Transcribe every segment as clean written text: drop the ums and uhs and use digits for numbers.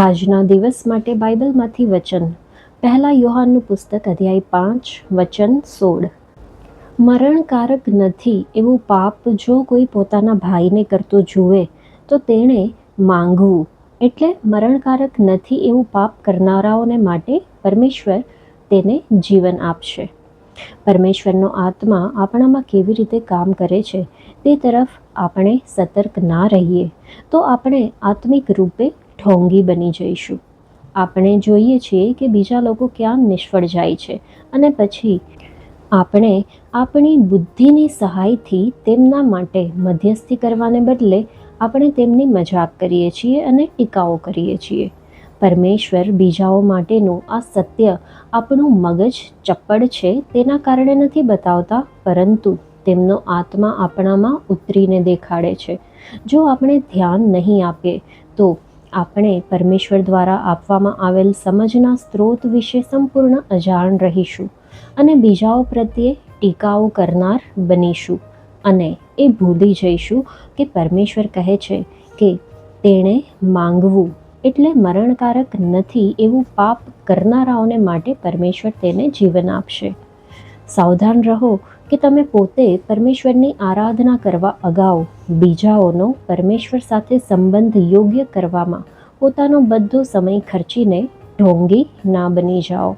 આજના દિવસ માટે બાઇબલમાંથી વચન. પહેલા યોહાનનું પુસ્તક અધ્યાય 5 વચન 16. મરણકારક નથી એવું પાપ જો કોઈ પોતાના ભાઈને કરતો જુએ તો તેણે માંગવું. એટલે મરણકારક નથી એવું પાપ કરનારાઓને માટે પરમેશ્વર તેને જીવન આપશે. પરમેશ્વરનો આત્મા આપણામાં કેવી રીતે કામ કરે છે તે તરફ આપણે સતર્ક ના રહીએ તો આપણે આત્મિક રૂપે ઢોંગી બની જઈશું. આપણે જોઈએ છીએ કે બીજા લોકો ક્યાં નિષ્ફળ જાય છે અને પછી આપણે આપણી બુદ્ધિની સહાયથી તેમના માટે મધ્યસ્થી કરવાને બદલે આપણે તેમની મજાક કરીએ છીએ અને ટીકાઓ કરીએ છીએ. પરમેશ્વર બીજાઓ માટેનું આ સત્ય આપણું મગજ ચપ્પડ છે તેના કારણે નથી બતાવતા, પરંતુ તેમનો આત્મા આપણામાં ઉતરીને દેખાડે છે. જો આપણે ધ્યાન નહીં આપીએ તો આપણે પરમેશ્વર દ્વારા આપવામાં આવેલ સમજના સ્ત્રોત વિશે સંપૂર્ણ અજાણ રહીશું અને બીજાઓ પ્રત્યે ટીકાઓ કરનાર બનીશું અને એ ભૂલી જઈશું કે પરમેશ્વર કહે છે કે તેણે માંગવું. એટલે મરણકારક નથી એવું પાપ કરનારાઓને માટે પરમેશ્વર તેને જીવન આપશે. સાવધાન રહો કે તમે પોતે પરમેશ્વરની આરાધના કરવા અગાઉ બીજાઓનો પરમેશ્વર સાથે સંબંધ યોગ્ય કરવામાં પોતાનો બધો સમય ખર્ચીને ઢોંગી ના બની જાઓ.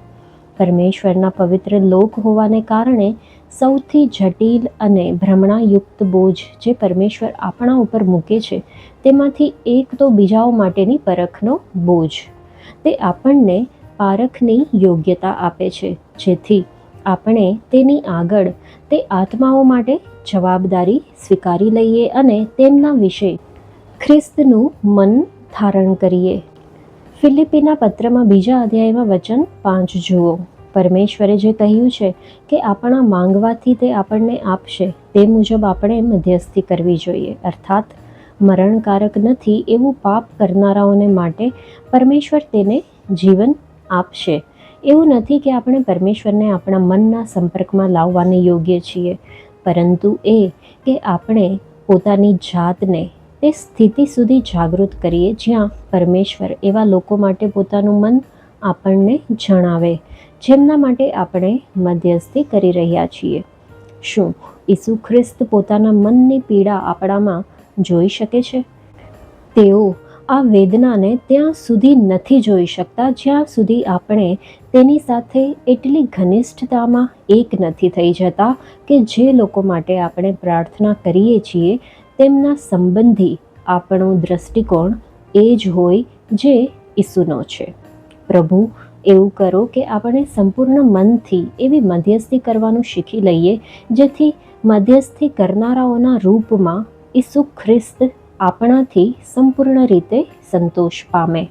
પરમેશ્વરના પવિત્ર લોક હોવાને કારણે સૌથી જટિલ અને ભ્રમણાયુક્ત બોજ જે પરમેશ્વર આપણા ઉપર મૂકે છે તેમાંથી એક તો બીજાઓ માટેની પરખનો બોજ. તે આપણને પારખની યોગ્યતા આપે છે જેથી આપણે તેની આગળ તે આત્માઓ માટે જવાબદારી સ્વીકારી લઈએ અને તેમના વિશે ખ્રિસ્તનું મન ધારણ કરીએ. ફિલિપીના પત્રમાં 2 અધ્યાયમાં વચન 5 જુઓ. પરમેશ્વરે જે કહ્યું છે કે આપણા માંગવાથી તે આપણને આપશે તે મુજબ આપણે મધ્યસ્થી કરવી જોઈએ. અર્થાત મરણકારક નથી એવું પાપ કરનારાઓને માટે પરમેશ્વર તેને જીવન આપશે. એવું નથી કે આપણે પરમેશ્વરને આપણા મનના સંપર્કમાં લાવવાને યોગ્ય છીએ, પરંતુ એ કે આપણે પોતાની જાતને તે સ્થિતિ સુધી જાગૃત કરીએ જ્યાં પરમેશ્વર એવા લોકો માટે પોતાનું મન આપણને જણાવે જેમના માટે આપણે મધ્યસ્થી કરી રહ્યા છીએ. શું ઈસુ ખ્રિસ્ત પોતાના મનની પીડા આપણામાં જોઈ શકે છે? તેઓ આ વેદનાને ત્યાં સુધી નથી જોઈ શકતા જ્યાં સુધી આપણે તેની સાથે એટલી ઘનિષ્ઠતામાં એક નથી થઈ જતા કે જે લોકો માટે આપણે પ્રાર્થના કરીએ છીએ તેમના સંબંધી આપણો દ્રષ્ટિકોણ એ જ હોય જે ઈસુનો છે. પ્રભુ, એવું કરો કે આપણે સંપૂર્ણ મનથી એવી મધ્યસ્થી કરવાનું શીખી લઈએ જેથી મધ્યસ્થી કરનારાઓના રૂપમાં ઈસુ ખ્રિસ્ત આપણાથી સંપૂર્ણ રીતે સંતોષ પામે.